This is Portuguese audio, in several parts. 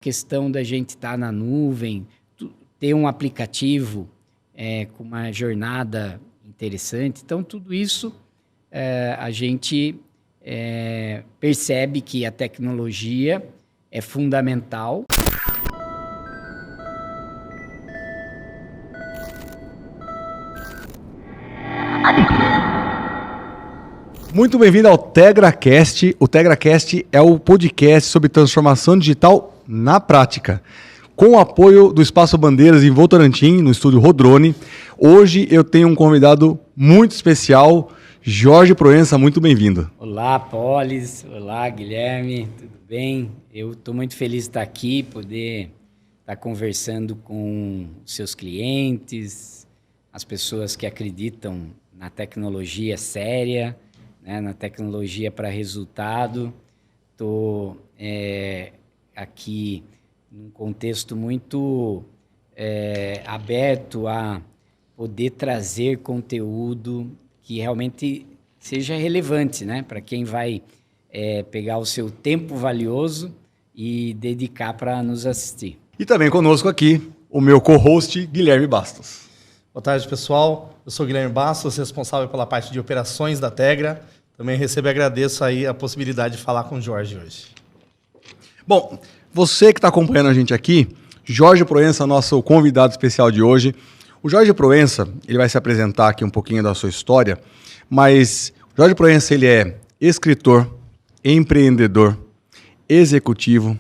questão da gente estar na nuvem, ter um aplicativo com uma jornada interessante. Então, tudo isso a gente percebe que a tecnologia é fundamental. Muito bem-vindo ao TegraCast. O TegraCast é o podcast sobre transformação digital na prática. Com o apoio do Espaço Bandeiras em Votorantim, no estúdio Rodrone. Hoje eu tenho um convidado muito especial, Jorge Proença. Muito bem-vindo. Olá, Polis. Olá, Guilherme. Tudo bem? Eu estou muito feliz de estar aqui, poder estar conversando com seus clientes, as pessoas que acreditam na tecnologia séria, na tecnologia para resultado. Estou aqui num contexto muito aberto a poder trazer conteúdo que realmente seja relevante, para quem vai pegar o seu tempo valioso e dedicar para nos assistir. E também conosco aqui o meu co-host, Guilherme Bastos. Boa tarde, pessoal. Eu sou Guilherme Bastos, responsável pela parte de operações da Tegra. Também recebo e agradeço aí a possibilidade de falar com o Jorge hoje. Bom, você que está acompanhando a gente aqui, Jorge Proença, nosso convidado especial de hoje. O Jorge Proença, ele vai se apresentar aqui um pouquinho da sua história, mas o Jorge Proença, ele é escritor, empreendedor, executivo,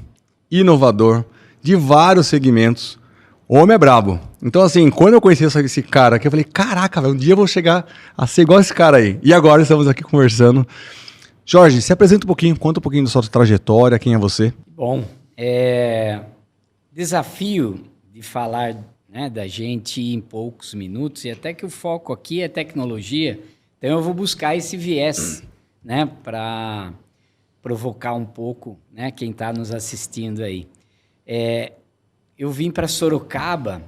inovador, de vários segmentos. O homem é brabo. Então, assim, quando eu conheci esse cara aqui, eu falei, caraca, velho, um dia eu vou chegar a ser igual esse cara aí. E agora estamos aqui conversando. Jorge, se apresenta um pouquinho, conta um pouquinho da sua trajetória, quem é você? Bom, desafio de falar da gente em poucos minutos, e até que o foco aqui é tecnologia, então eu vou buscar esse viés, para provocar um pouco, quem está nos assistindo aí. Eu vim para Sorocaba,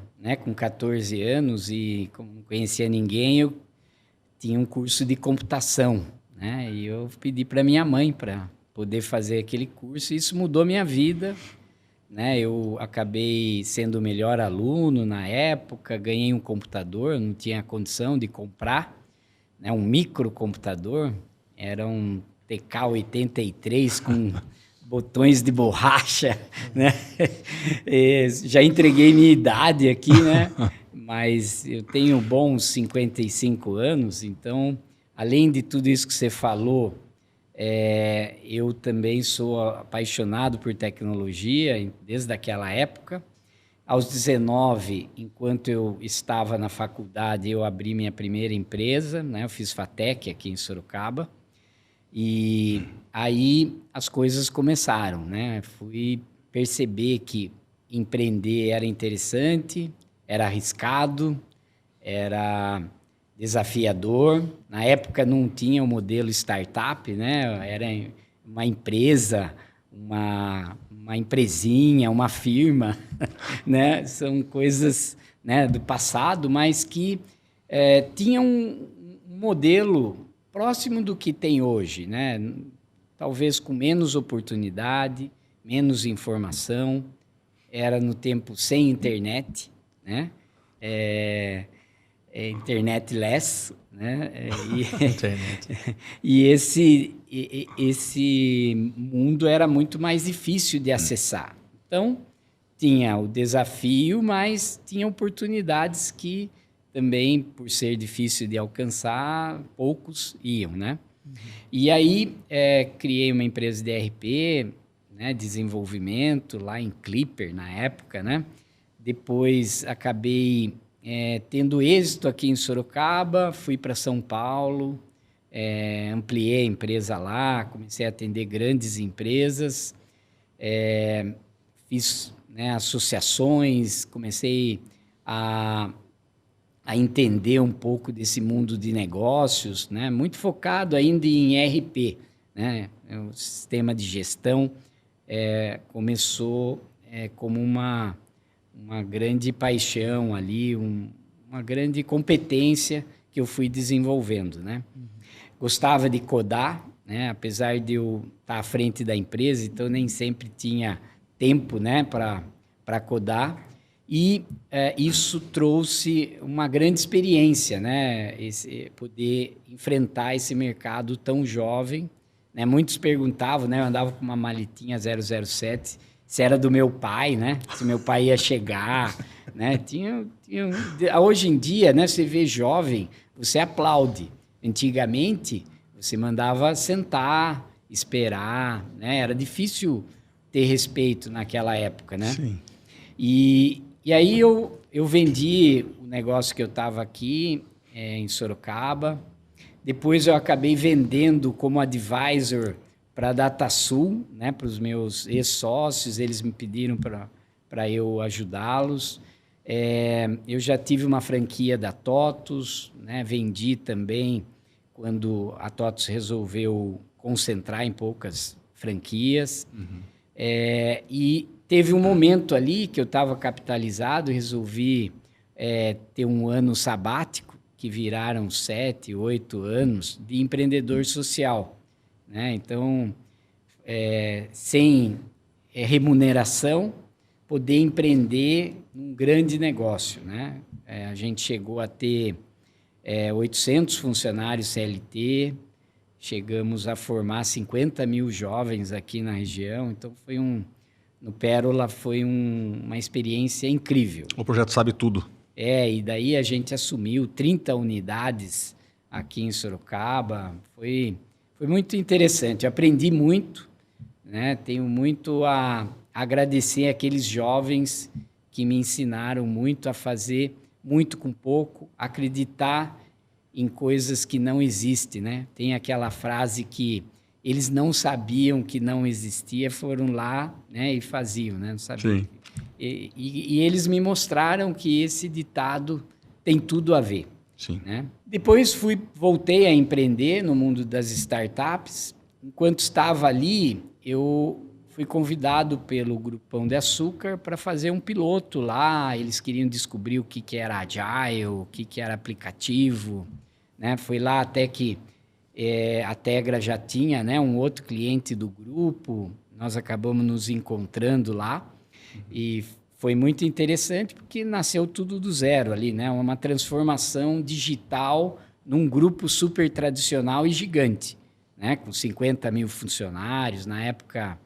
com 14 anos, e como não conhecia ninguém, eu tinha um curso de computação, e eu pedi para minha mãe para poder fazer aquele curso, e isso mudou minha vida. Eu acabei sendo o melhor aluno na época, ganhei um computador, não tinha condição de comprar, um microcomputador, era um TK-83 com botões de borracha, Já entreguei minha idade aqui, Mas eu tenho bons 55 anos, então, além de tudo isso que você falou, eu também sou apaixonado por tecnologia, desde aquela época. Aos 19, enquanto eu estava na faculdade, eu abri minha primeira empresa, eu fiz FATEC aqui em Sorocaba, e aí as coisas começaram, Fui perceber que empreender era interessante, era arriscado, era desafiador. Na época não tinha o modelo startup, Era uma empresa, uma empresinha, uma firma, São coisas do passado, mas que tinham um modelo próximo do que tem hoje, Talvez com menos oportunidade, menos informação. Era no tempo sem internet, internetless, Internet. E esse mundo era muito mais difícil de acessar. Então, tinha o desafio, mas tinha oportunidades que também, por ser difícil de alcançar, poucos iam, E aí, criei uma empresa de RP, desenvolvimento, lá em Clipper, na época, Depois, acabei tendo êxito aqui em Sorocaba, fui para São Paulo, ampliei a empresa lá, comecei a atender grandes empresas, fiz associações, comecei a entender um pouco desse mundo de negócios, muito focado ainda em RP, O sistema de gestão começou como uma grande paixão ali, uma grande competência que eu fui desenvolvendo, Gostava de codar, apesar de eu estar à frente da empresa, então nem sempre tinha tempo, né, para codar. E isso trouxe uma grande experiência, né, poder enfrentar esse mercado tão jovem. Né? Muitos perguntavam, né, eu andava com uma maletinha 007, se era do meu pai, né, se meu pai ia chegar. Né? Hoje em dia, né, você vê jovem, você aplaude. Antigamente, você mandava sentar, esperar, né? Era difícil ter respeito naquela época, né? Sim. E aí eu vendi o negócio que eu estava aqui em Sorocaba. Depois eu acabei vendendo como advisor para a DataSul, né? Para os meus ex-sócios, eles me pediram para eu ajudá-los. Eu já tive uma franquia da TOTUS, né? Vendi também quando a TOTUS resolveu concentrar em poucas franquias. Uhum. E teve um momento ali que eu estava capitalizado, resolvi ter um ano sabático, que viraram 7, 8 anos de empreendedor social. Né? Então, sem remuneração, poder empreender um grande negócio. Né? A gente chegou a ter 800 funcionários CLT, chegamos a formar 50 mil jovens aqui na região, então no Pérola foi uma experiência incrível. O projeto Sabe Tudo. E daí a gente assumiu 30 unidades aqui em Sorocaba, foi muito interessante, aprendi muito, né? Tenho muito a agradecer aqueles jovens que me ensinaram muito a fazer muito com pouco, acreditar em coisas que não existem, né? Tem aquela frase que eles não sabiam que não existia, foram lá, né, e faziam, né? Não sabiam. Sim. E eles me mostraram que esse ditado tem tudo a ver. Sim. Né? Depois voltei a empreender no mundo das startups. Enquanto estava ali, eu fui convidado pelo Grupão de Açúcar para fazer um piloto lá. Eles queriam descobrir o que era Agile, o que era aplicativo. Né? Foi lá até que a Tegra já tinha, né, um outro cliente do grupo. Nós acabamos nos encontrando lá. E foi muito interessante porque nasceu tudo do zero ali, né? Uma transformação digital num grupo super tradicional e gigante, né? Com 50 mil funcionários, na época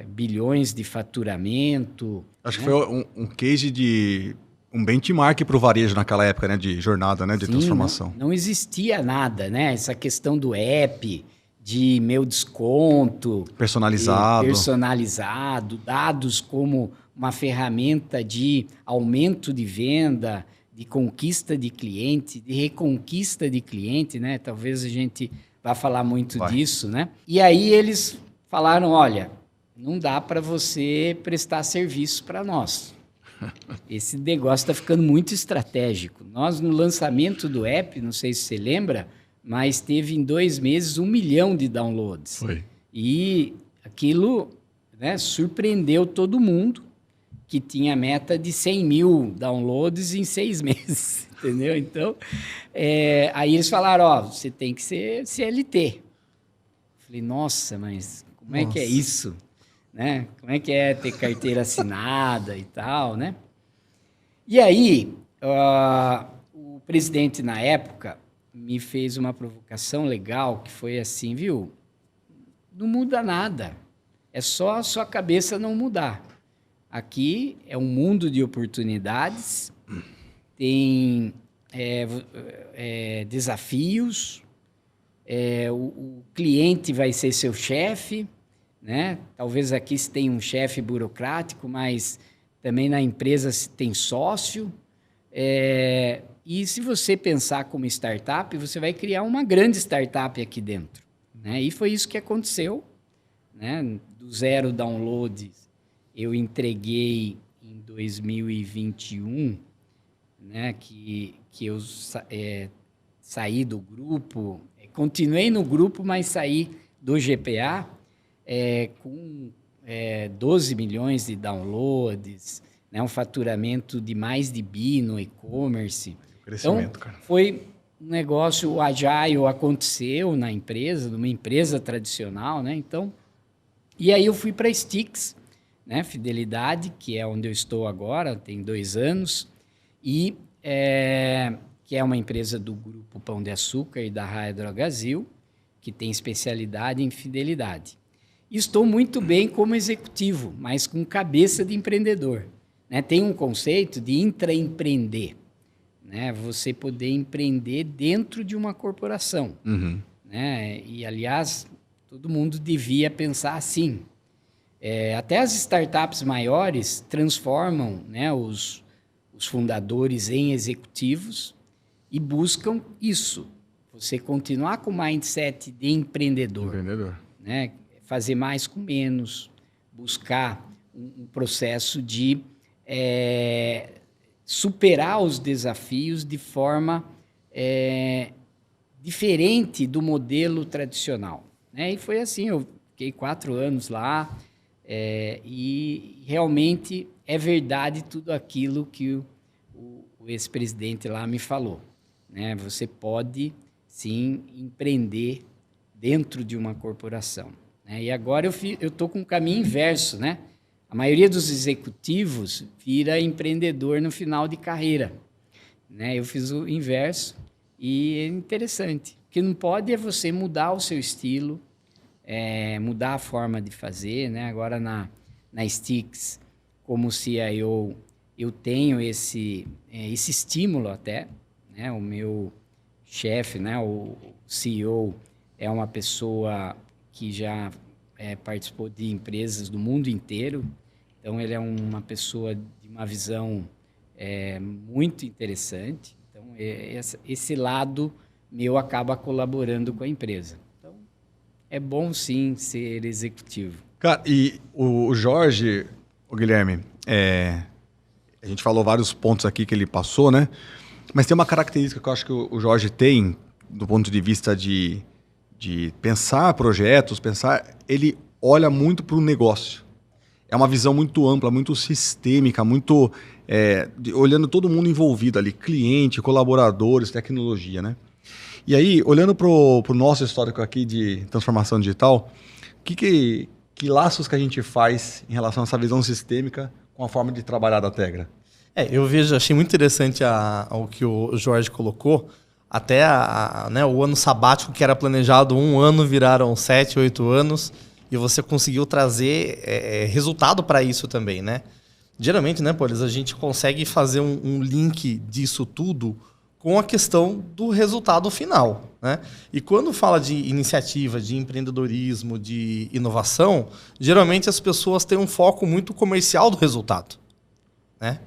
bilhões de faturamento. Acho né? que foi um case de um benchmark para o varejo naquela época, né? De jornada, né? De Sim, transformação. Não existia nada, né? Essa questão do app, de meu desconto. Personalizado, dados como uma ferramenta de aumento de venda, de conquista de cliente, de reconquista de cliente, né? Talvez a gente vá falar muito disso, né? E aí eles falaram, olha, não dá para você prestar serviço para nós. Esse negócio está ficando muito estratégico. Nós, no lançamento do app, não sei se você lembra, mas teve em 2 meses 1 milhão de downloads. Foi. E aquilo, né, surpreendeu todo mundo, que tinha meta de 100 mil downloads em 6 meses, entendeu? Então, aí eles falaram, você tem que ser CLT. Falei, nossa, mas como é que é isso? Né? Como é que é ter carteira assinada e tal, né? E aí, o presidente, na época, me fez uma provocação legal, que foi assim, viu? Não muda nada. É só a sua cabeça não mudar. Aqui é um mundo de oportunidades, tem desafios, o cliente vai ser seu chefe, né? Talvez aqui se tenha um chefe burocrático, mas também na empresa se tem sócio. E se você pensar como startup, você vai criar uma grande startup aqui dentro. Né? E foi isso que aconteceu. Né? Do 0 downloads, eu entreguei em 2021, né? que eu saí do grupo, continuei no grupo, mas saí do GPA com 12 milhões de downloads, né? Um faturamento de mais de bi no e-commerce. Crescimento, então, cara. Foi um negócio, o Agile aconteceu na empresa, numa empresa tradicional, né? Então, e aí eu fui para a Stix, né? Fidelidade, que é onde eu estou agora, tem 2 anos, e que é uma empresa do Grupo Pão de Açúcar e da Raia Drogasil, que tem especialidade em fidelidade. Estou muito bem como executivo, mas com cabeça de empreendedor, né? Tem um conceito de intraempreender, né? Você poder empreender dentro de uma corporação, né? E, aliás, todo mundo devia pensar assim. Até as startups maiores transformam, né, os fundadores em executivos e buscam isso. Você continuar com o mindset de empreendedor. Né? Fazer mais com menos, buscar um processo de superar os desafios de forma diferente do modelo tradicional. Né? E foi assim, eu fiquei 4 anos lá e realmente é verdade tudo aquilo que o ex-presidente lá me falou. Né? Você pode, sim, empreender dentro de uma corporação. Né? E agora eu estou com o caminho inverso. Né? A maioria dos executivos vira empreendedor no final de carreira. Né? Eu fiz o inverso e é interessante. O que não pode é você mudar o seu estilo, mudar a forma de fazer. Né? Agora, na Stix, como CIO, eu tenho esse estímulo até. Né? O meu chefe, né? O CEO, é uma pessoa que já participou de empresas do mundo inteiro. Então, ele é uma pessoa de uma visão muito interessante. Então, esse lado meu acaba colaborando com a empresa. Então, é bom, sim, ser executivo. Cara, e o Jorge, o Guilherme, a gente falou vários pontos aqui que ele passou, né? Mas tem uma característica que eu acho que o Jorge tem, do ponto de vista de pensar projetos, ele olha muito para o negócio. É uma visão muito ampla, muito sistêmica, muito olhando todo mundo envolvido ali, cliente, colaboradores, tecnologia, né? E aí, olhando para o nosso histórico aqui de transformação digital, que laços que a gente faz em relação a essa visão sistêmica com a forma de trabalhar da Tegra? Achei muito interessante o que o Jorge colocou. Até né, o ano sabático, que era planejado 1 ano, viraram 7, 8 anos. E você conseguiu trazer resultado para isso também, né? Geralmente, né, Polis, a gente consegue fazer um link disso tudo com a questão do resultado final, né? E quando fala de iniciativa, de empreendedorismo, de inovação, geralmente as pessoas têm um foco muito comercial do resultado, né?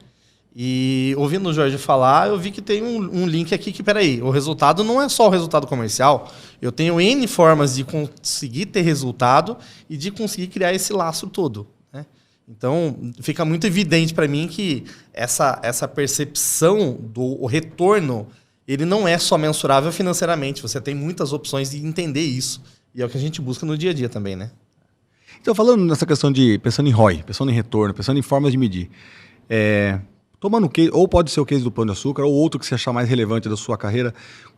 E ouvindo o Jorge falar, eu vi que tem um link aqui que, peraí, o resultado não é só o resultado comercial. Eu tenho N formas de conseguir ter resultado e de conseguir criar esse laço todo. Né? Então, fica muito evidente para mim que essa percepção do retorno, ele não é só mensurável financeiramente. Você tem muitas opções de entender isso. E é o que a gente busca no dia a dia também, né? Então, falando nessa questão pensando em ROI, pensando em retorno, pensando em formas de medir, tomando case, ou pode ser o case do Pão de Açúcar, ou outro que você achar mais relevante da sua carreira,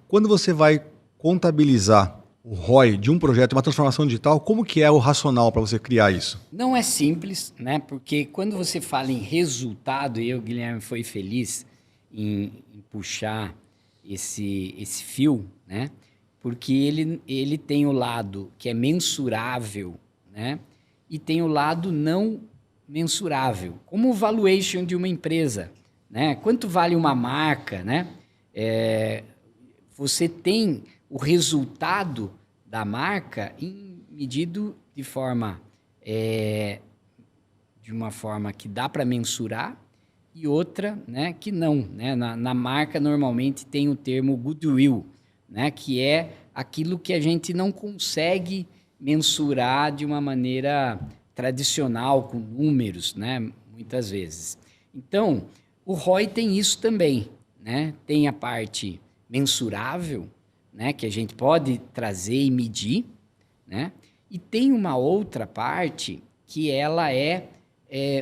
quando você vai contabilizar o ROI de um projeto, uma transformação digital, como que é o racional para você criar isso? Não é simples, né? Porque quando você fala em resultado, e eu, Guilherme, foi feliz em puxar esse fio, né? Porque ele tem o lado que é mensurável, né? E tem o lado não mensurável, como o valuation de uma empresa, né? Quanto vale uma marca, né? Você tem o resultado da marca medido de uma forma que dá para mensurar e outra, né, que não, né? Na marca normalmente tem o termo goodwill, né, que é aquilo que a gente não consegue mensurar de uma maneira tradicional, com números, né, muitas vezes. Então, o ROI tem isso também, né? Tem a parte mensurável, né, que a gente pode trazer e medir, né? E tem uma outra parte que ela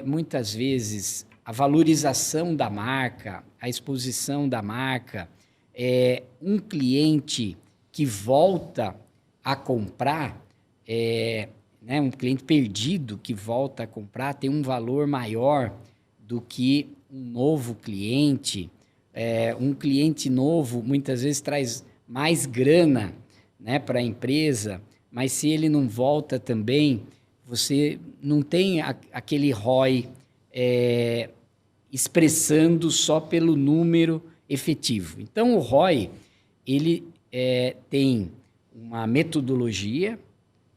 muitas vezes a valorização da marca, a exposição da marca, um cliente que volta a comprar né, um cliente perdido que volta a comprar tem um valor maior do que um novo cliente. Um cliente novo muitas vezes traz mais grana, né, para a empresa, mas se ele não volta também, você não tem aquele ROI expressando só pelo número efetivo. Então, o ROI ele tem uma metodologia,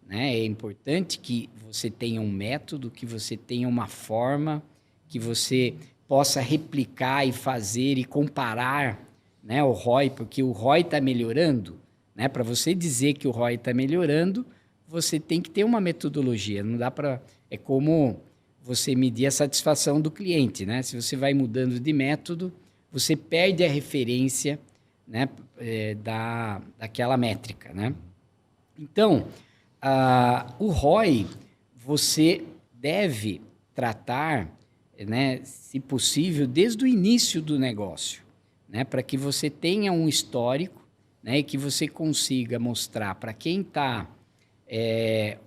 né? É importante que você tenha um método, que você tenha uma forma, que você possa replicar e fazer e comparar, né, o ROI, porque o ROI está melhorando. Né? Para você dizer que o ROI está melhorando, você tem que ter uma metodologia. Não dá para... É como você medir a satisfação do cliente. Né? Se você vai mudando de método, você perde a referência, né, daquela métrica. Né? Então, o ROI, você deve tratar, né, se possível, desde o início do negócio, né, para que você tenha um histórico, né, e que você consiga mostrar para quem está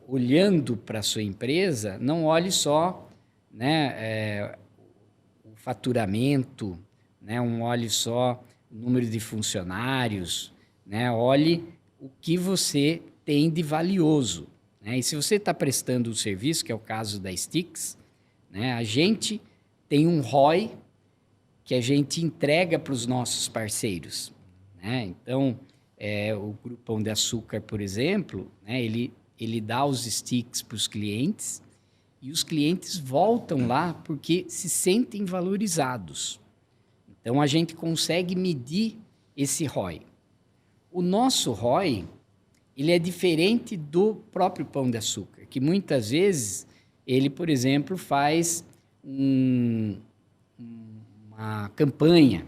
olhando para a sua empresa, não olhe só, né, o faturamento, né, não olhe só o número de funcionários, né, olhe o que você tem de valioso. Né? E se você está prestando um serviço, que é o caso da Stix, né, a gente tem um ROI que a gente entrega para os nossos parceiros. Né? Então, o Grupo Pão de Açúcar, por exemplo, né, ele dá os sticks para os clientes e os clientes voltam lá porque se sentem valorizados. Então, a gente consegue medir esse ROI. O nosso ROI, ele é diferente do próprio Pão de Açúcar, que muitas vezes ele, por exemplo, faz uma campanha.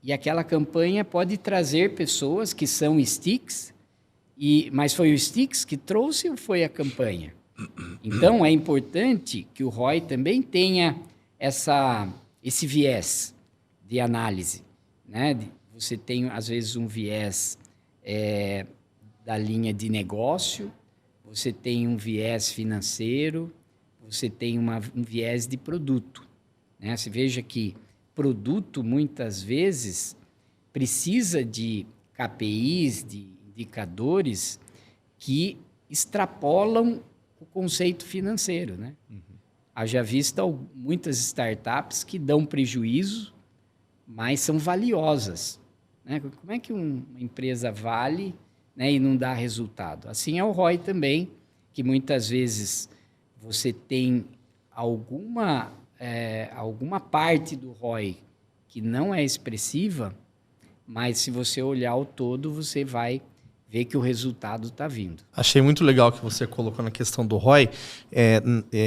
E aquela campanha pode trazer pessoas que são sticks, mas foi o sticks que trouxe ou foi a campanha? Então, é importante que o ROI também tenha esse viés de análise. Né? Você tem, às vezes, um viés da linha de negócio, você tem um viés financeiro, você tem um viés de produto. Né? Você veja que produto, muitas vezes, precisa de KPIs, de indicadores que extrapolam o conceito financeiro. Né? Haja vista muitas startups que dão prejuízo, mas são valiosas. Né? Como é que uma empresa vale, né, e não dá resultado? Assim é o ROI também, que muitas vezes você tem alguma parte do ROI que não é expressiva, mas se você olhar o todo, você vai ver que o resultado está vindo. Achei muito legal que você colocou na questão do ROI,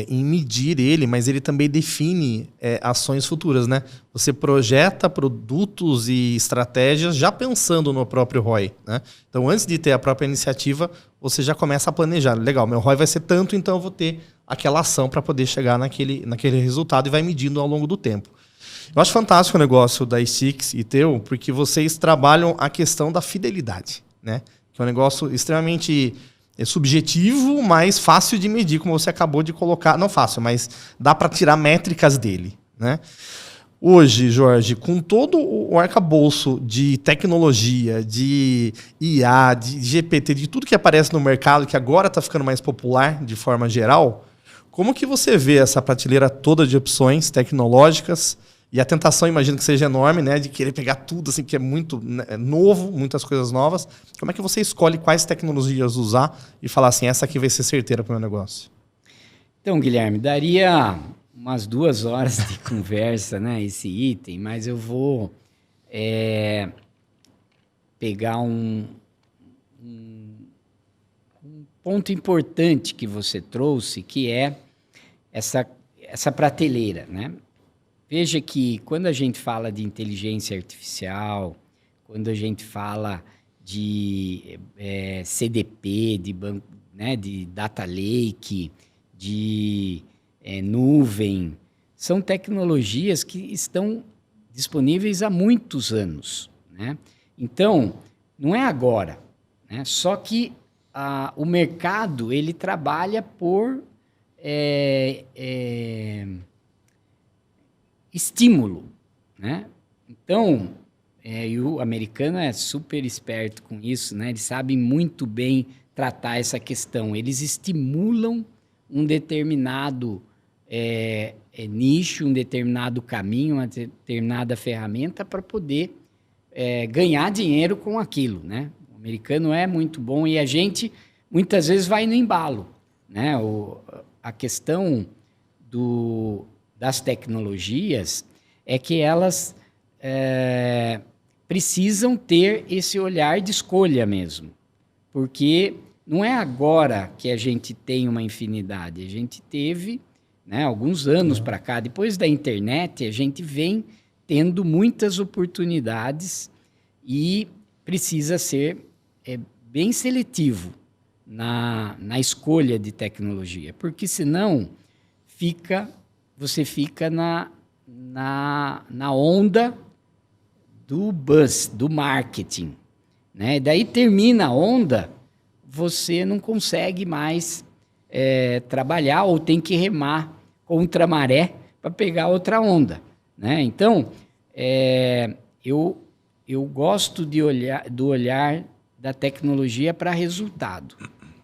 em medir ele, mas ele também define ações futuras, né? Você projeta produtos e estratégias já pensando no próprio ROI, né? Então, antes de ter a própria iniciativa, você já começa a planejar. Legal, meu ROI vai ser tanto, então eu vou ter aquela ação para poder chegar naquele resultado e vai medindo ao longo do tempo. Eu acho fantástico o negócio da Stix e teu, porque vocês trabalham a questão da fidelidade, né? Que é um negócio extremamente subjetivo, mas fácil de medir, como você acabou de colocar. Não fácil, mas dá para tirar métricas dele, né? Hoje, Jorge, com todo o arcabouço de tecnologia, de IA, de GPT, de tudo que aparece no mercado, que agora está ficando mais popular de forma geral, como que você vê essa prateleira toda de opções tecnológicas? E a tentação, imagino que seja enorme, né, de querer pegar tudo, assim, que é muito novo, muitas coisas novas. Como é que você escolhe quais tecnologias usar e falar assim, essa aqui vai ser certeira para o meu negócio? Então, Guilherme, daria umas 2 horas de conversa, né, esse item, mas eu vou pegar um ponto importante que você trouxe, que é essa prateleira, né? Veja que quando a gente fala de inteligência artificial, quando a gente fala de CDP, de banco, né, de data lake, de nuvem, são tecnologias que estão disponíveis há muitos anos. Né? Então, não é agora. Né? Só que o mercado ele trabalha por estímulo, né? Então, e o americano é super esperto com isso, né? Eles sabem muito bem tratar essa questão. Eles estimulam um determinado nicho, um determinado caminho, uma determinada ferramenta para poder ganhar dinheiro com aquilo, né? O americano é muito bom e a gente muitas vezes vai no embalo, né? A questão das tecnologias é que elas precisam ter esse olhar de escolha mesmo, porque não é agora que a gente tem uma infinidade, a gente teve, né, alguns anos para cá, depois da internet, a gente vem tendo muitas oportunidades e precisa ser bem seletivo na escolha de tecnologia, porque senão você fica na onda do buzz, do marketing, né? E daí termina a onda, você não consegue mais trabalhar ou tem que remar contra a maré para pegar outra onda, né? Então, eu gosto do olhar da tecnologia para resultado,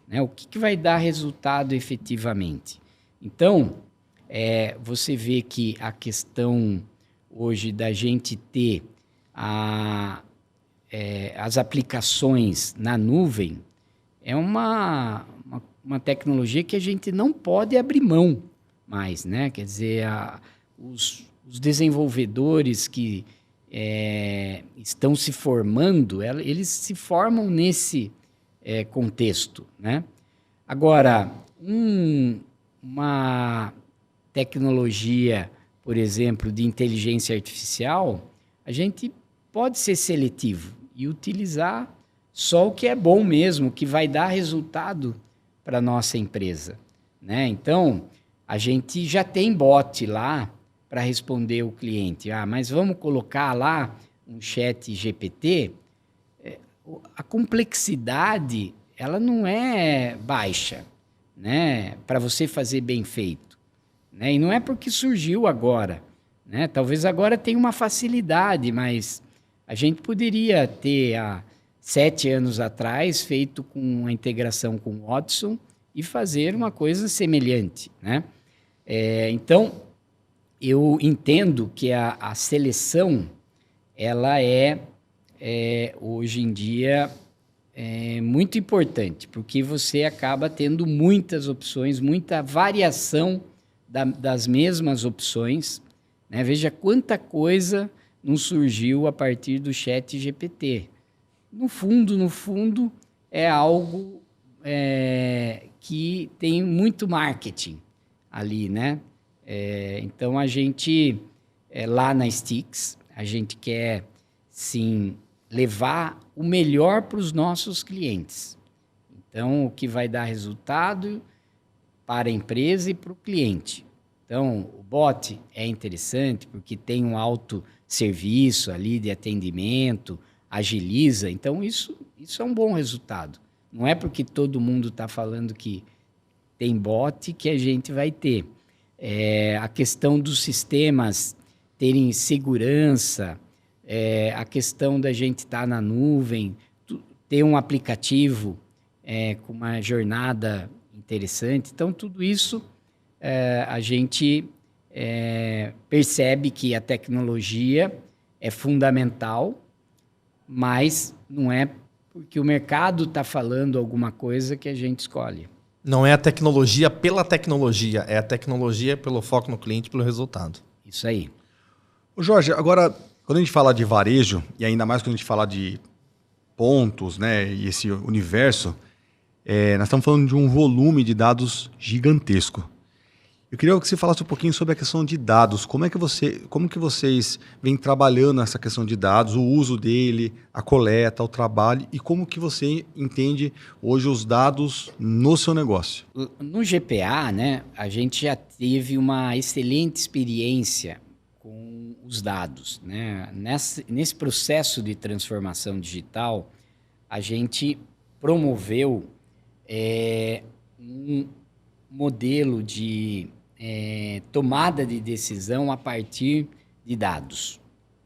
né? O que vai dar resultado efetivamente? Então, você vê que a questão hoje da gente ter as aplicações na nuvem é uma tecnologia que a gente não pode abrir mão mais, né? Quer dizer, os desenvolvedores que estão se formando, eles se formam nesse contexto, né? Agora, uma tecnologia, por exemplo, de inteligência artificial, a gente pode ser seletivo e utilizar só o que é bom mesmo, que vai dar resultado para a nossa empresa, né? Então, a gente já tem bot lá para responder o cliente. Mas vamos colocar lá um chat GPT? A complexidade, ela não é baixa, né? Para você fazer bem feito, né? E não é porque surgiu agora, né? Talvez agora tenha uma facilidade, mas a gente poderia ter, há 7 anos atrás, feito com a integração com o Watson e fazer uma coisa semelhante, né? Então, eu entendo que a seleção, ela hoje em dia, muito importante, porque você acaba tendo muitas opções, muita variação das mesmas opções, né? Veja quanta coisa não surgiu a partir do chat GPT. No fundo, é algo que tem muito marketing ali, né? Então, a gente, lá na Stix, a gente quer, sim, levar o melhor para os nossos clientes. Então, o que vai dar resultado para a empresa e para o cliente. Então, o bot é interessante porque tem um autosserviço ali de atendimento, agiliza. Então, isso é um bom resultado. Não é porque todo mundo está falando que tem bot que a gente vai ter. A questão dos sistemas terem segurança, a questão da gente estar na nuvem, ter um aplicativo com uma jornada interessante. Então, tudo isso a gente percebe que a tecnologia é fundamental, mas não é porque o mercado está falando alguma coisa que a gente escolhe. Não é a tecnologia pela tecnologia, é a tecnologia pelo foco no cliente, pelo resultado. Isso aí. Ô Jorge, agora, quando a gente fala de varejo, e ainda mais quando a gente fala de pontos, né, e esse universo, nós estamos falando de um volume de dados gigantesco. Eu queria que você falasse um pouquinho sobre a questão de dados. Como que vocês vêm trabalhando essa questão de dados, o uso dele, a coleta, o trabalho, e como que você entende hoje os dados no seu negócio? No GPA, né, a gente já teve uma excelente experiência com os dados, né? Nesse processo de transformação digital, a gente promoveu um modelo de tomada de decisão a partir de dados.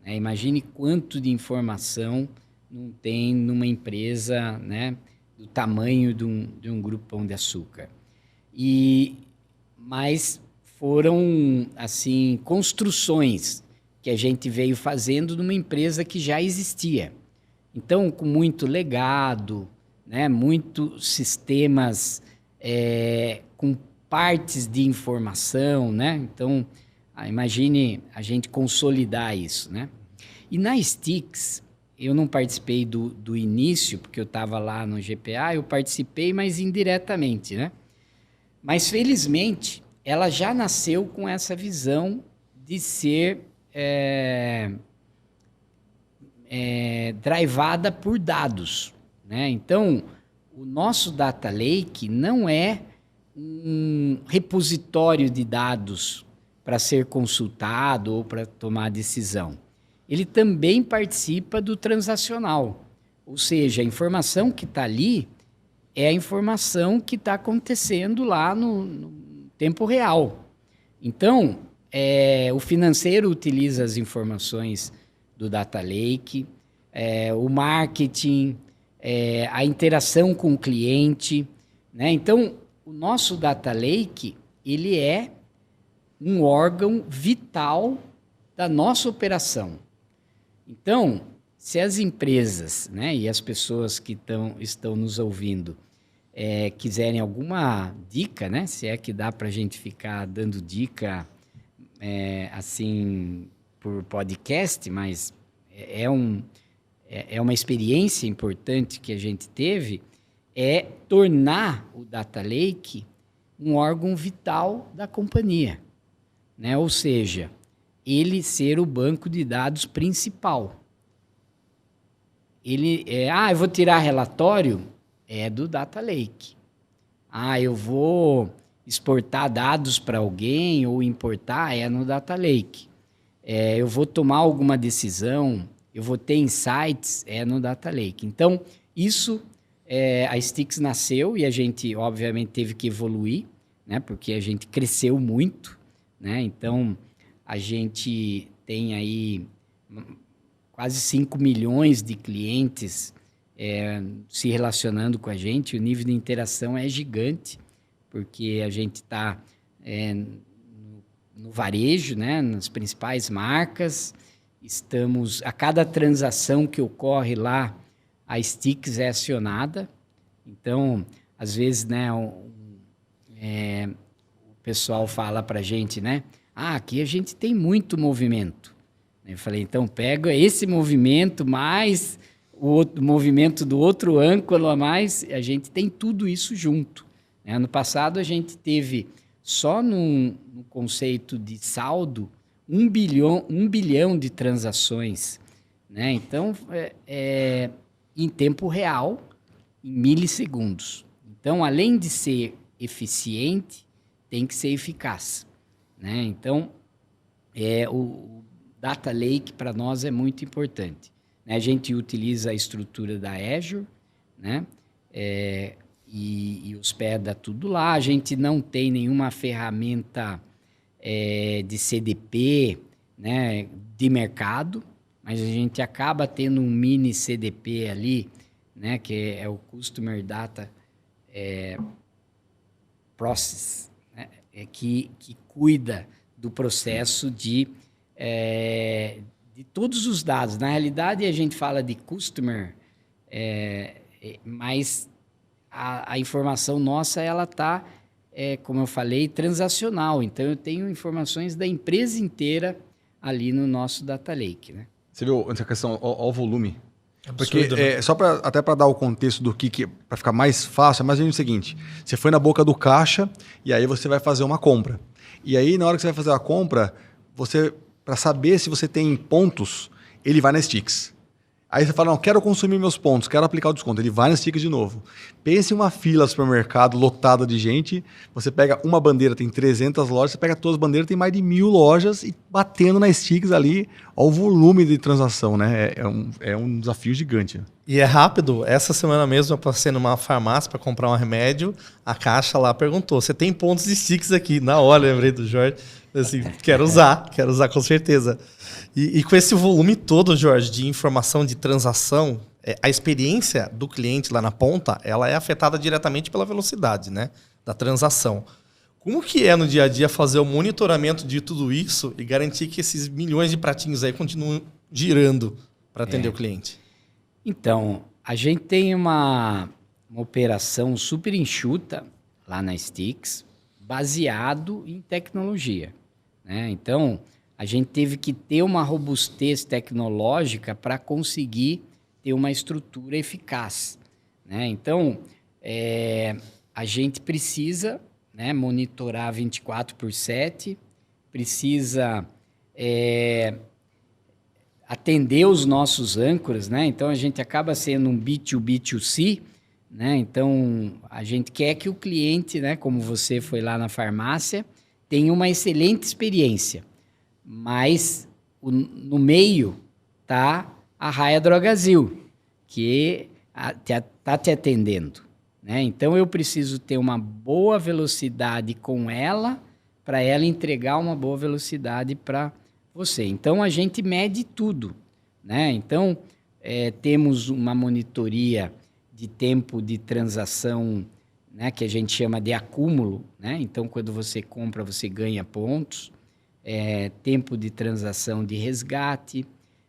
Né? Imagine quanto de informação não tem numa empresa, né, do tamanho de um grupo Pão de Açúcar. Mas foram assim construções que a gente veio fazendo numa empresa que já existia. Então, com muito legado, né, muitos sistemas com partes de informação, né? Então, imagine a gente consolidar isso, né? E na Stix, eu não participei do início, porque eu estava lá no GPA, eu participei, mas indiretamente, né? Mas, felizmente, ela já nasceu com essa visão de ser drivada por dados, né? Então, o nosso Data Lake não é um repositório de dados para ser consultado ou para tomar decisão. Ele também participa do transacional, ou seja, a informação que está ali é a informação que está acontecendo lá no tempo real. Então, o financeiro utiliza as informações do Data Lake, o marketing, a interação com o cliente, né? Então, o nosso Data Lake, ele é um órgão vital da nossa operação. Então, se as empresas, né, e as pessoas que estão nos ouvindo quiserem alguma dica, né, se é que dá para a gente ficar dando dica assim por podcast, mas é uma experiência importante que a gente teve, tornar o Data Lake um órgão vital da companhia, né? Ou seja, ele ser o banco de dados principal. Eu vou tirar relatório, do Data Lake. Eu vou exportar dados para alguém ou importar, no Data Lake. Eu vou tomar alguma decisão, eu vou ter insights, no Data Lake. Então, isso, a Stix nasceu e a gente, obviamente, teve que evoluir, né? Porque a gente cresceu muito, né? Então, a gente tem aí quase 5 milhões de clientes se relacionando com a gente. O nível de interação é gigante, porque a gente está no varejo, né? Nas principais marcas. Estamos, a cada transação que ocorre lá, a Stix é acionada. Então, às vezes, né, o pessoal fala para a gente, né? Aqui a gente tem muito movimento. Eu falei, então pega esse movimento mais o outro movimento do outro ângulo a mais, a gente tem tudo isso junto. Ano passado a gente teve, só no conceito de saldo, 1 bilhão de transações, né? Então, em tempo real, em milissegundos. Então, além de ser eficiente, tem que ser eficaz, né? Então, o Data Lake para nós é muito importante. A gente utiliza a estrutura da Azure, né? E hospeda tudo lá. A gente não tem nenhuma ferramenta de CDP, né, de mercado, mas a gente acaba tendo um mini CDP ali, né, que é o Customer Data Process, né, que cuida do processo de todos os dados. Na realidade, a gente fala de customer, mas a informação nossa, ela está, como eu falei, transacional. Então, eu tenho informações da empresa inteira ali no nosso Data Lake, né? Você viu essa questão ao volume? Absurdo, porque, né? só até para dar o contexto do que para ficar mais fácil, mas é o seguinte, você foi na boca do caixa e aí você vai fazer uma compra. E aí, na hora que você vai fazer a compra, para saber se você tem pontos, ele vai na Stix. Aí você fala, não, quero consumir meus pontos, quero aplicar o desconto. Ele vai no stick de novo. Pense em uma fila do supermercado lotada de gente, você pega uma bandeira, tem 300 lojas, você pega todas as bandeiras, tem mais de 1.000 lojas e batendo nas sticks ali, ó, o volume de transação, né? É um desafio gigante. E é rápido. Essa semana mesmo eu passei numa farmácia para comprar um remédio, a caixa lá perguntou, você tem pontos de sticks aqui? Na hora, lembrei do Jorge. Assim, quero usar com certeza. E com esse volume todo, Jorge, de informação, de transação, a experiência do cliente lá na ponta, ela é afetada diretamente pela velocidade, né, da transação. Como que é no dia a dia fazer o monitoramento de tudo isso e garantir que esses milhões de pratinhos aí continuam girando para atender o cliente? Então, a gente tem uma operação super enxuta lá na Stix, baseado em tecnologia, né? Então, a gente teve que ter uma robustez tecnológica para conseguir ter uma estrutura eficaz, né? Então, a gente precisa, né, monitorar 24/7, precisa atender os nossos âncoras, né? Então, a gente acaba sendo um B2B2C, né? Então, a gente quer que o cliente, né, como você foi lá na farmácia, tenha uma excelente experiência. Mas no meio está a Raia Drogazil, que está te atendendo, né? Então, eu preciso ter uma boa velocidade com ela para ela entregar uma boa velocidade para você. Então, a gente mede tudo, né? Então, temos uma monitoria de tempo de transação, né, que a gente chama de acúmulo, né? Então, quando você compra, você ganha pontos. Tempo de transação de resgate,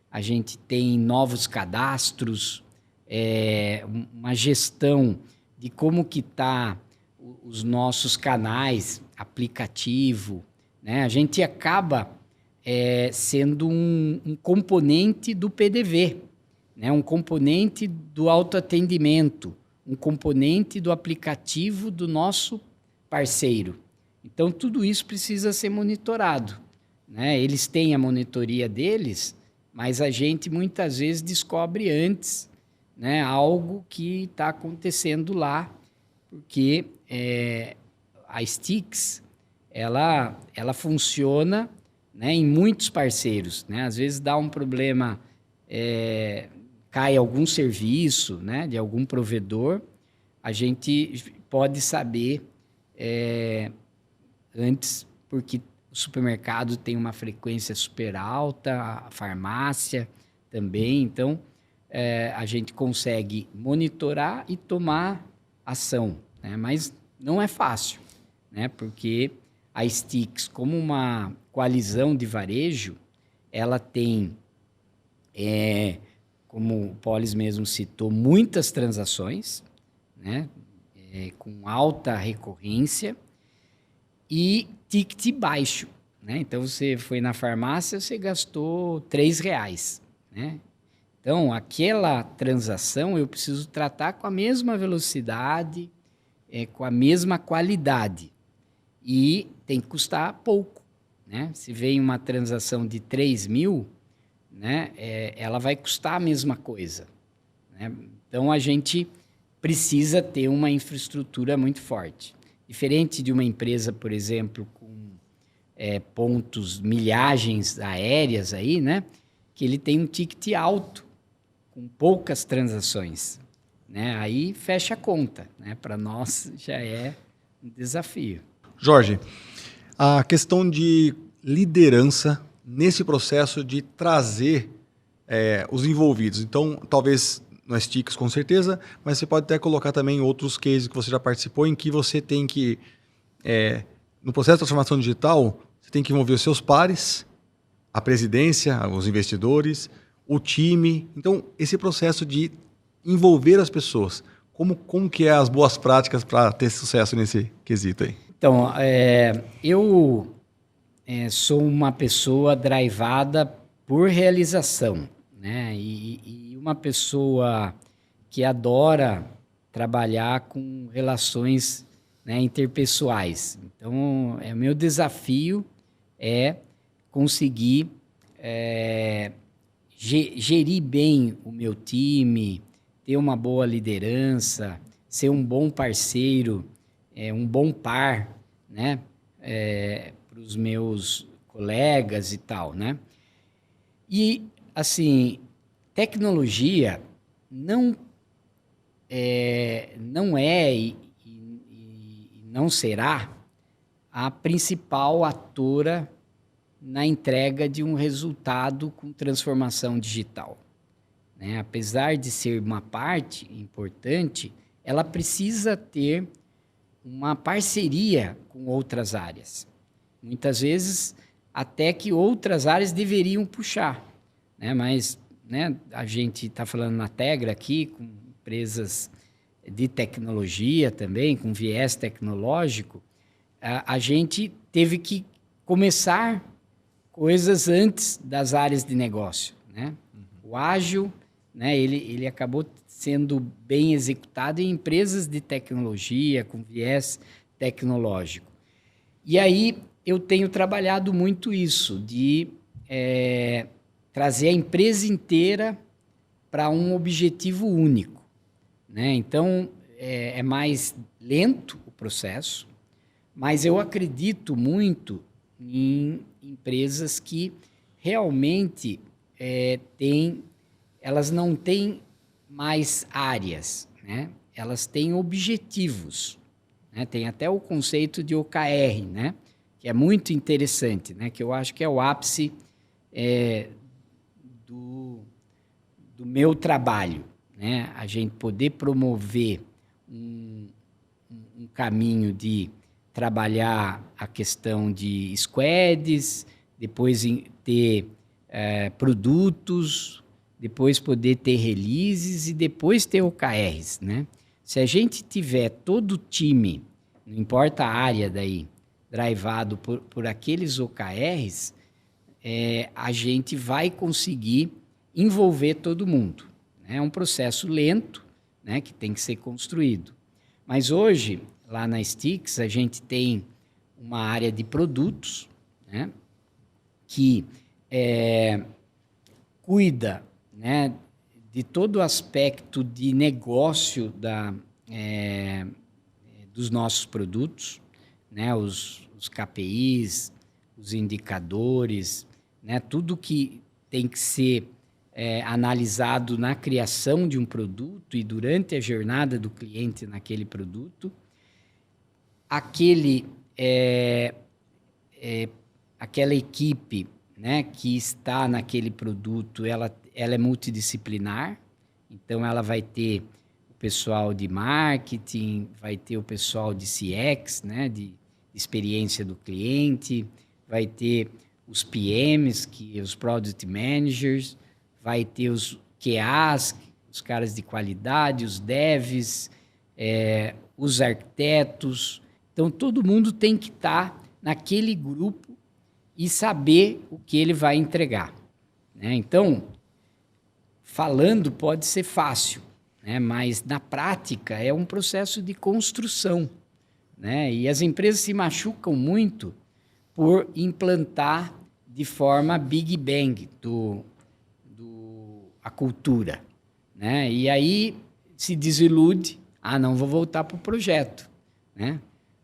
a gente tem novos cadastros, uma gestão de como que está os nossos canais, aplicativo, né? A gente acaba sendo um componente do PDV, né? Um componente do autoatendimento, um componente do aplicativo do nosso parceiro. Então, tudo isso precisa ser monitorado, né? Eles têm a monitoria deles, mas a gente muitas vezes descobre antes, né, algo que está acontecendo lá, porque a Stix ela funciona, né, em muitos parceiros, né? Às vezes dá um problema, cai algum serviço, né, de algum provedor, a gente pode saber antes, porque o supermercado tem uma frequência super alta, a farmácia também, então a gente consegue monitorar e tomar ação, né? Mas não é fácil, né? Porque a Stix, como uma coalizão de varejo, ela tem, como o Polis mesmo citou, muitas transações, né? Com alta recorrência, e ticket baixo, né? Então, você foi na farmácia, você gastou R$3, né? Então, aquela transação eu preciso tratar com a mesma velocidade, com a mesma qualidade. E tem que custar pouco, né? Se vem uma transação de 3.000, né, ela vai custar a mesma coisa, né? Então, a gente precisa ter uma infraestrutura muito forte. Diferente de uma empresa, por exemplo, com pontos, milhagens aéreas aí, né? Que ele tem um ticket alto, com poucas transações, né? Aí fecha a conta, né? Para nós já é um desafio. Jorge, a questão de liderança nesse processo de trazer os envolvidos. Então, talvez no Stix, com certeza, mas você pode até colocar também outros cases que você já participou, em que você tem que, no processo de transformação digital, você tem que envolver os seus pares, a presidência, os investidores, o time. Então, esse processo de envolver as pessoas, como que é as boas práticas para ter sucesso nesse quesito aí? Então, eu sou uma pessoa drivada por realização, né? E uma pessoa que adora trabalhar com relações, né, interpessoais. Então, o meu desafio é conseguir gerir bem o meu time, ter uma boa liderança, ser um bom parceiro, um bom par, né? Para os meus colegas e tal, né? E, assim, tecnologia não é e não será a principal atora na entrega de um resultado com transformação digital, né? Apesar de ser uma parte importante, ela precisa ter uma parceria com outras áreas. Muitas vezes, até que outras áreas deveriam puxar, né? Mas, né, a gente está falando na Tegra aqui, com empresas de tecnologia também, com viés tecnológico, a gente teve que começar coisas antes das áreas de negócio, né? O ágil, né, ele acabou sendo bem executado em empresas de tecnologia, com viés tecnológico. E aí eu tenho trabalhado muito isso, de trazer a empresa inteira para um objetivo único, né? Então, é mais lento o processo, mas eu acredito muito em empresas que realmente elas não têm mais áreas, né? Elas têm objetivos, né? Tem até o conceito de OKR, né? Que é muito interessante, né? Que eu acho que é o ápice do meu trabalho, né? A gente poder promover um caminho de trabalhar a questão de squads, depois ter produtos, depois poder ter releases e depois ter OKRs, né? Se a gente tiver todo o time, não importa a área daí, drivado por aqueles OKRs, a gente vai conseguir envolver todo mundo. É um processo lento, né, que tem que ser construído. Mas hoje, lá na Stix, a gente tem uma área de produtos, né, que cuida, né, de todo o aspecto de negócio dos nossos produtos, né, os KPIs, os indicadores, né, tudo que tem que ser analisado na criação de um produto e durante a jornada do cliente naquele produto. Aquela equipe, né, que está naquele produto, ela é multidisciplinar, então ela vai ter o pessoal de marketing, vai ter o pessoal de CX, né, de experiência do cliente, vai ter os PMs, os Product Managers, vai ter os QAs, os caras de qualidade, os devs, os arquitetos. Então, todo mundo tem que estar naquele grupo e saber o que ele vai entregar, né? Então, falando pode ser fácil, né? Mas na prática é um processo de construção, né? E as empresas se machucam muito por implantar de forma Big Bang a cultura, né? E aí se desilude, não vou voltar para o projeto, né?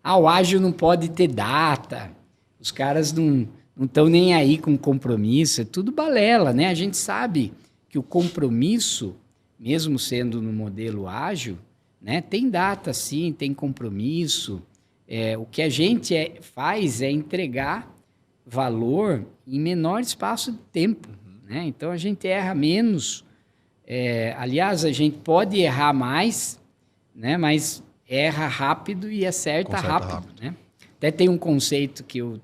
O ágil não pode ter data, os caras não estão nem aí com compromisso, é tudo balela, né? A gente sabe que o compromisso, mesmo sendo no modelo ágil, né, tem data sim, tem compromisso. O que a gente faz é entregar valor em menor espaço de tempo, né? Então a gente erra menos. Aliás, a gente pode errar mais, né, mas erra rápido e acerta rápido, né? Até tem um conceito que eu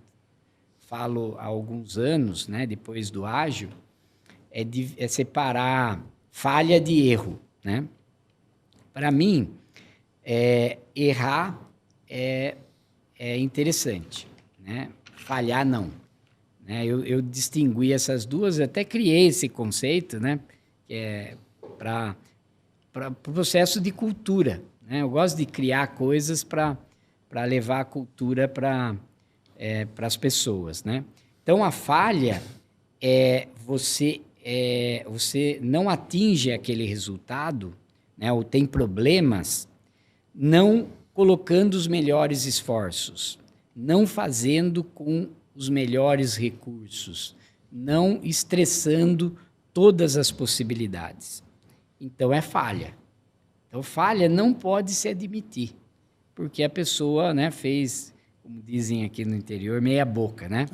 falo há alguns anos, né, depois do ágil, é separar falha de erro, né? Para mim, errar é interessante, né? Falhar não, né? Eu distingui essas duas, até criei esse conceito, né? Que é para o processo de cultura, né? Eu gosto de criar coisas para levar a cultura para as pessoas, né? Então, a falha é você você não atinge aquele resultado, né, ou tem problemas, não colocando os melhores esforços, não fazendo com os melhores recursos, não estressando todas as possibilidades. Então, é falha. Então, falha não pode se admitir, porque a pessoa, né, fez, como dizem aqui no interior, meia boca, né?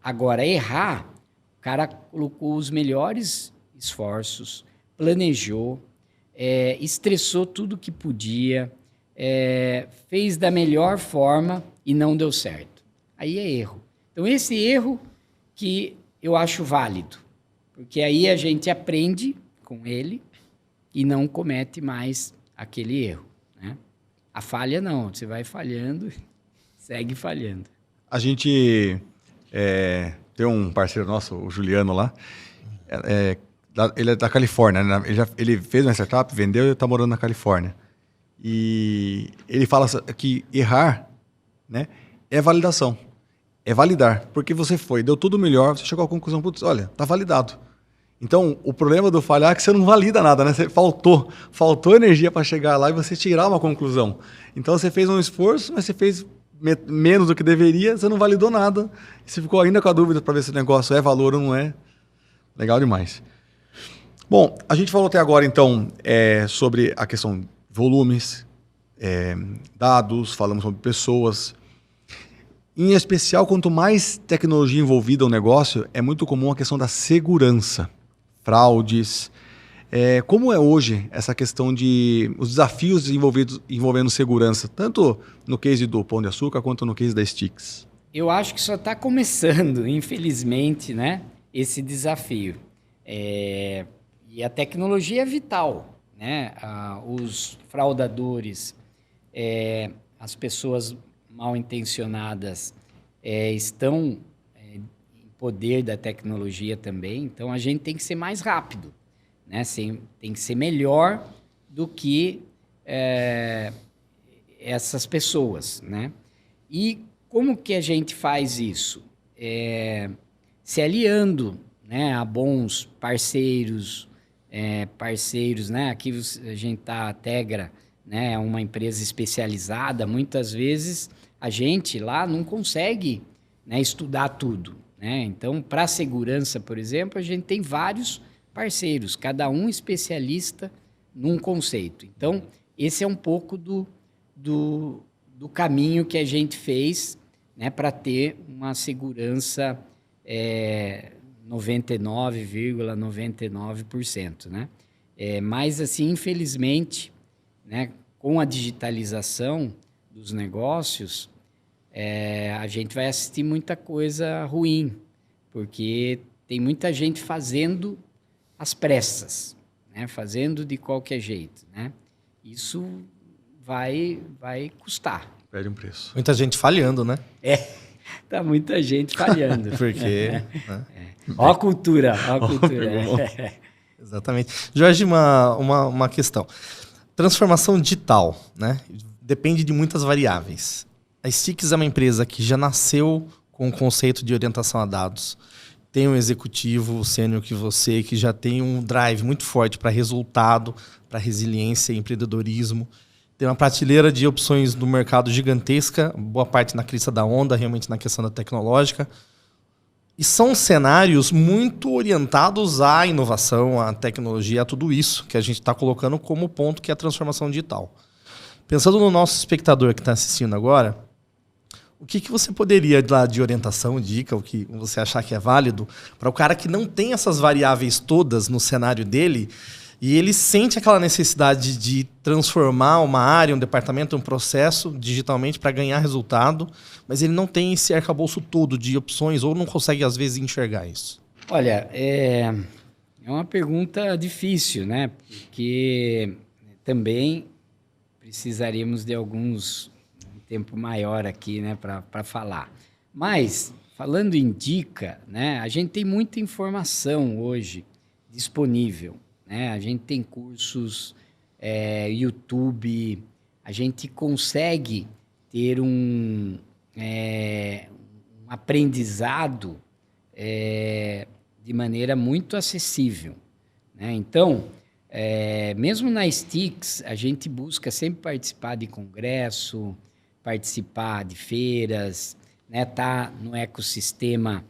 Agora, errar, o cara colocou os melhores esforços, planejou, estressou tudo que podia, fez da melhor forma e não deu certo. Aí é erro. Então, esse erro que eu acho válido, porque aí a gente aprende com ele e não comete mais aquele erro, né? A falha não, você vai falhando, segue falhando. A gente tem um parceiro nosso, o Juliano lá, ele é da Califórnia, né? Ele fez uma startup, vendeu e está morando na Califórnia. E ele fala que errar, né, é validação, é validar, porque você deu tudo o melhor, você chegou à conclusão, putz, olha, tá validado. Então, o problema do falhar é que você não valida nada, né? Faltou energia para chegar lá e você tirar uma conclusão. Então, você fez um esforço, mas você fez menos do que deveria, você não validou nada. E você ficou ainda com a dúvida para ver se o negócio é valor ou não é. Legal demais. Bom, a gente falou até agora, então, sobre a questão de volumes, dados, falamos sobre pessoas. Em especial, quanto mais tecnologia envolvida no negócio, é muito comum a questão da segurança. Fraudes. Como é hoje essa questão de os desafios envolvendo segurança, tanto no case do Pão de Açúcar quanto no case da Stix? Eu acho que só está começando, infelizmente, né, esse desafio. E a tecnologia é vital, né? Os fraudadores, as pessoas mal intencionadas estão em poder da tecnologia também, então a gente tem que ser mais rápido, né? Tem que ser melhor do que essas pessoas, né? E como que a gente faz isso? Se aliando, né, a bons parceiros, né? Aqui a gente a Tegra, né, é uma empresa especializada, muitas vezes a gente lá não consegue, né, estudar tudo, né? Então, para a segurança, por exemplo, a gente tem vários parceiros, cada um especialista num conceito. Então, esse é um pouco do caminho que a gente fez, né, para ter uma segurança 99,99%, né? Mas, assim, infelizmente, né, com a digitalização dos negócios, a gente vai assistir muita coisa ruim, porque tem muita gente fazendo às pressas, né? Fazendo de qualquer jeito, né? Isso vai custar. Perde um preço. Muita gente falhando, né? Tá muita gente falhando. Porque... né? Ó a cultura. Exatamente. Jorge, uma questão. Transformação digital, né? Depende de muitas variáveis. A Stix é uma empresa que já nasceu com o conceito de orientação a dados. Tem um executivo sênior que você, que já tem um drive muito forte para resultado, para resiliência e empreendedorismo. Tem uma prateleira de opções do mercado gigantesca, boa parte na crista da onda, realmente na questão da tecnológica. E são cenários muito orientados à inovação, à tecnologia, a tudo isso que a gente está colocando como ponto que é a transformação digital. Pensando no nosso espectador que está assistindo agora, o que você poderia dar de orientação, dica, o que você achar que é válido, para o cara que não tem essas variáveis todas no cenário dele e ele sente aquela necessidade de transformar uma área, um departamento, um processo digitalmente para ganhar resultado, mas ele não tem esse arcabouço todo de opções ou não consegue, às vezes, enxergar isso? Olha, é uma pergunta difícil, né? Porque também precisaríamos de um tempo maior aqui, né, para falar. Mas, falando em dica, né, a gente tem muita informação hoje disponível, né? A gente tem cursos, YouTube, a gente consegue ter um aprendizado de maneira muito acessível, né? Então, mesmo na STICS, a gente busca sempre participar de congresso, participar de feiras, né? Tá no ecossistema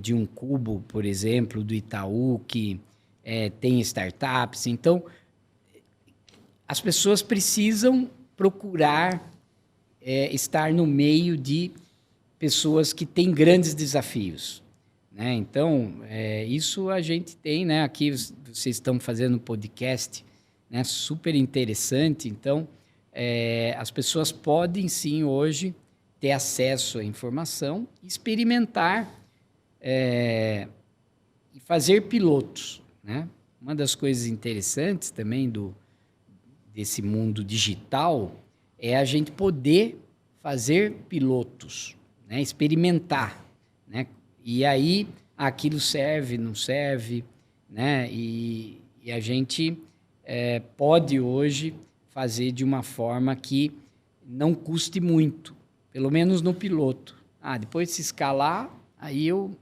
de um cubo, por exemplo, do Itaú, que tem startups. Então, as pessoas precisam procurar estar no meio de pessoas que têm grandes desafios, né? Então, isso a gente tem, né? Aqui vocês estão fazendo um podcast, né? Super interessante. Então, as pessoas podem sim hoje ter acesso à informação, experimentar e fazer pilotos, né? Uma das coisas interessantes também desse mundo digital é a gente poder fazer pilotos, né? Experimentar, né? E aí aquilo serve, não serve, né? E a gente pode hoje fazer de uma forma que não custe muito, pelo menos no piloto. Depois se escalar, aí eu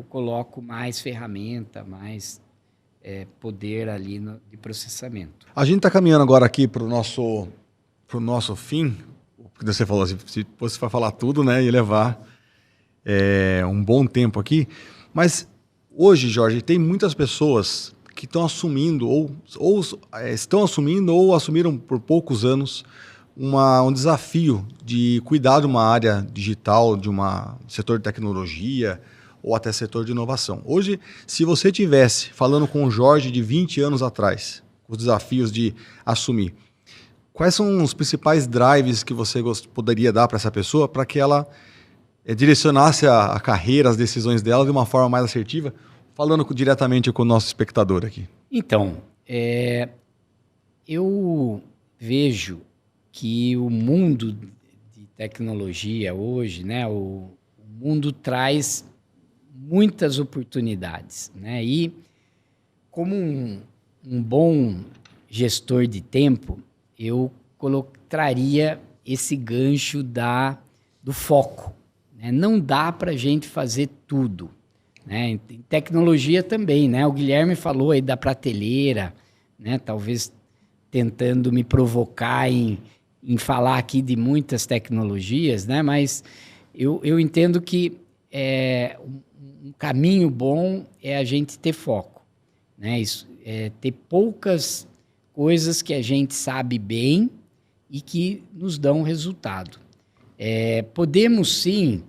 coloco mais ferramenta, mais poder ali de processamento. A gente está caminhando agora aqui para o nosso fim. Você falou assim, se você for falar tudo, né, ia levar um bom tempo aqui. Mas hoje, Jorge, tem muitas pessoas que estão assumindo ou estão assumindo ou assumiram por poucos anos um desafio de cuidar de uma área digital, de um setor de tecnologia ou até setor de inovação. Hoje, se você tivesse falando com o Jorge de 20 anos atrás, os desafios de assumir, quais são os principais drives que você poderia dar para essa pessoa para que ela direcionasse a carreira, as decisões dela de uma forma mais assertiva, falando diretamente com o nosso espectador aqui? Então, eu vejo que o mundo de tecnologia hoje, né, o mundo traz muitas oportunidades, né? E como um bom gestor de tempo, eu traria esse gancho do foco, né? Não dá para a gente fazer tudo, né? Em tecnologia também, né? O Guilherme falou aí da prateleira, né? Talvez tentando me provocar em falar aqui de muitas tecnologias, né? Mas eu entendo que um caminho bom é a gente ter foco, né? Isso, ter poucas coisas que a gente sabe bem e que nos dão resultado. Podemos, sim,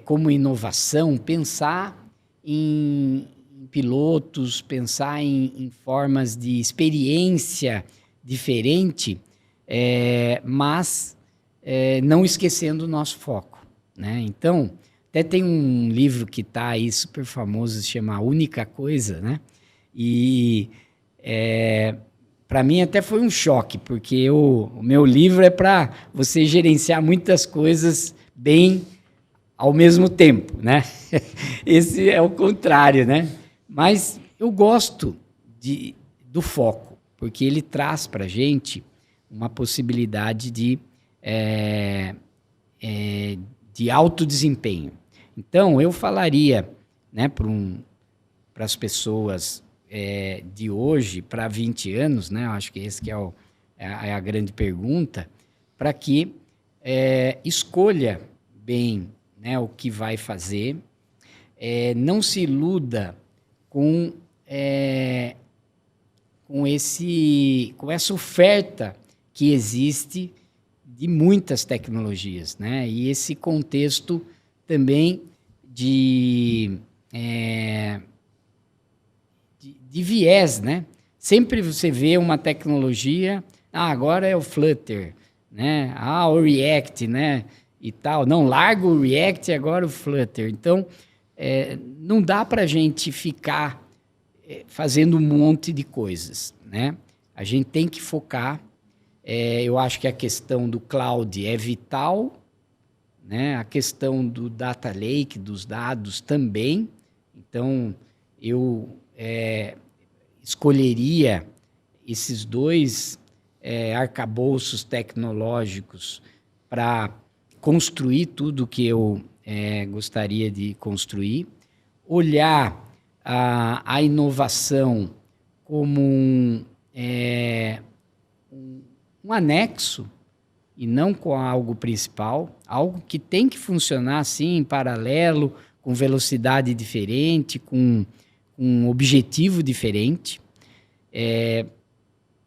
como inovação, pensar em pilotos, pensar em formas de experiência diferente, mas não esquecendo o nosso foco, né? Então, até tem um livro que está aí super famoso, se chama A Única Coisa, né? E para mim até foi um choque, porque o meu livro é para você gerenciar muitas coisas bem ao mesmo tempo, né? Esse é o contrário, né? Mas eu gosto do foco, porque ele traz para a gente uma possibilidade de alto desempenho. Então, eu falaria, né, para as pessoas de hoje, para 20 anos, né, eu acho que esse que é a grande pergunta, para que escolha bem, né, o que vai fazer, não se iluda com essa oferta que existe de muitas tecnologias, né? E esse contexto também de viés, né? Sempre você vê uma tecnologia, agora é o Flutter, né? O React, né? E tal. Não, larga o React e agora o Flutter. Então, não dá para a gente ficar fazendo um monte de coisas, né? A gente tem que focar. Eu acho que a questão do cloud é vital, né? A questão do data lake, dos dados também. Então, eu escolheria esses dois arcabouços tecnológicos para construir tudo que eu gostaria de construir. olhar a inovação como um anexo e não com algo principal, algo que tem que funcionar assim em paralelo, com velocidade diferente, com um objetivo diferente,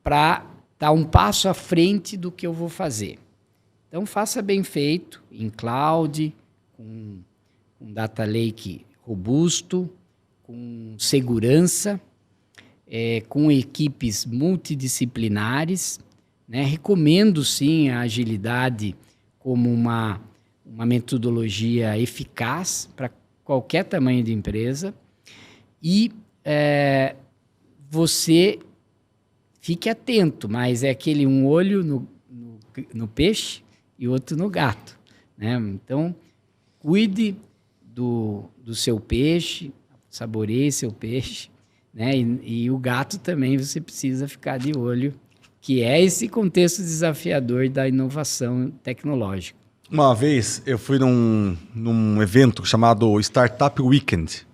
para estar um passo à frente do que eu vou fazer. Então, faça bem feito, em cloud, com um data lake robusto, com segurança, com equipes multidisciplinares, né? Recomendo, sim, a agilidade como uma metodologia eficaz para qualquer tamanho de empresa. E você fique atento, mas é aquele um olho no peixe e outro no gato, né? Então, cuide do seu peixe, saboreie seu peixe, né? E o gato também você precisa ficar de olho, que é esse contexto desafiador da inovação tecnológica. Uma vez eu fui num evento chamado Startup Weekend,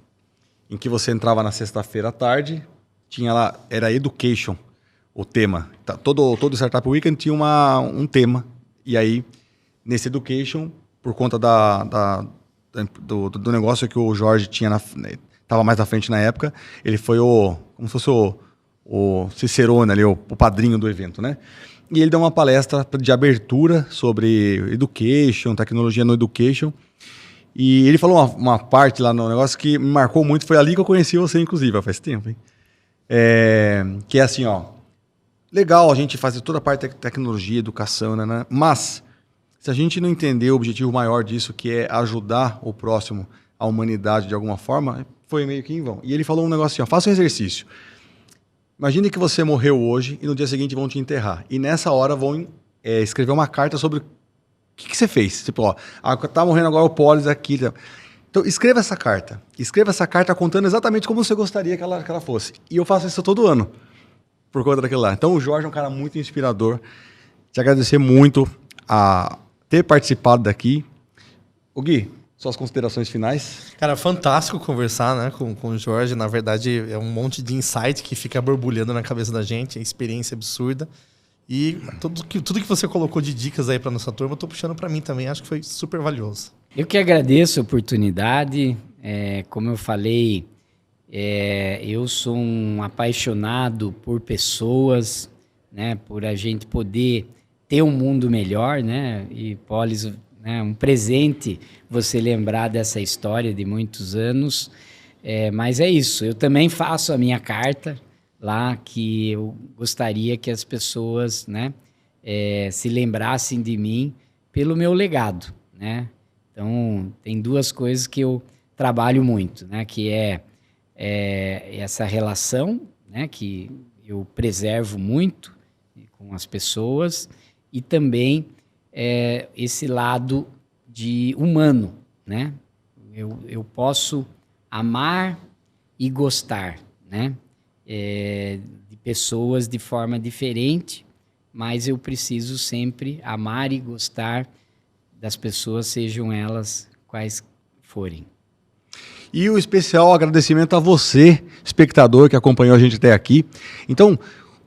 em que você entrava na sexta-feira à tarde, tinha lá, era Education, o tema. Todo Startup Weekend tinha um tema, e aí, nesse Education, por conta do negócio que o Jorge tinha estava mais à frente na época, ele foi como se fosse o Cicerone ali, o padrinho do evento, né? E ele deu uma palestra de abertura sobre education, tecnologia no education. E ele falou uma parte lá no negócio que me marcou muito, foi ali que eu conheci você, inclusive, faz tempo, hein? Que é assim, ó, legal a gente fazer toda a parte de tecnologia, educação, né? Mas, se a gente não entender o objetivo maior disso, que é ajudar o próximo, a humanidade de alguma forma, foi meio que em vão. E ele falou um negócio assim, ó, faça um exercício. Imagine que você morreu hoje e no dia seguinte vão te enterrar. E nessa hora vão escrever uma carta sobre o que você fez. Tipo, ó, tá morrendo agora o Polis aqui. Então, escreva essa carta. Escreva essa carta contando exatamente como você gostaria que ela fosse. E eu faço isso todo ano, por conta daquilo lá. Então, o Jorge é um cara muito inspirador. Te agradecer muito a ter participado daqui. O Gui, suas considerações finais? Cara, fantástico conversar, né, com o Jorge. Na verdade, é um monte de insight que fica borbulhando na cabeça da gente, é experiência absurda. E tudo que você colocou de dicas aí para nossa turma, eu tô puxando para mim também. Acho que foi super valioso. Eu que agradeço a oportunidade. Como eu falei, eu sou um apaixonado por pessoas, né, por a gente poder ter um mundo melhor, né? E Polis, né, um presente você lembrar dessa história de muitos anos. Mas é isso, eu também faço a minha carta lá, que eu gostaria que as pessoas, né, se lembrassem de mim pelo meu legado, né? Então, tem duas coisas que eu trabalho muito, né? Que é essa relação, né, que eu preservo muito com as pessoas, e também esse lado de humano, né? Eu posso amar e gostar, né? De pessoas de forma diferente, mas eu preciso sempre amar e gostar das pessoas, sejam elas quais forem. E o especial agradecimento a você, espectador, que acompanhou a gente até aqui. Então,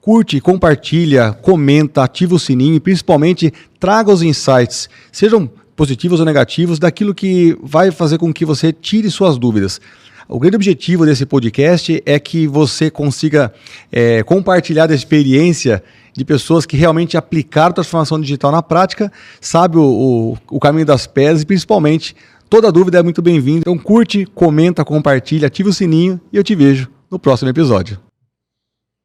curte, compartilha, comenta, ativa o sininho e principalmente traga os insights, sejam positivos ou negativos, daquilo que vai fazer com que você tire suas dúvidas. O grande objetivo desse podcast é que você consiga compartilhar da experiência de pessoas que realmente aplicaram a transformação digital na prática, sabe o caminho das pedras e principalmente toda dúvida é muito bem-vinda. Então curte, comenta, compartilha, ativa o sininho e eu te vejo no próximo episódio.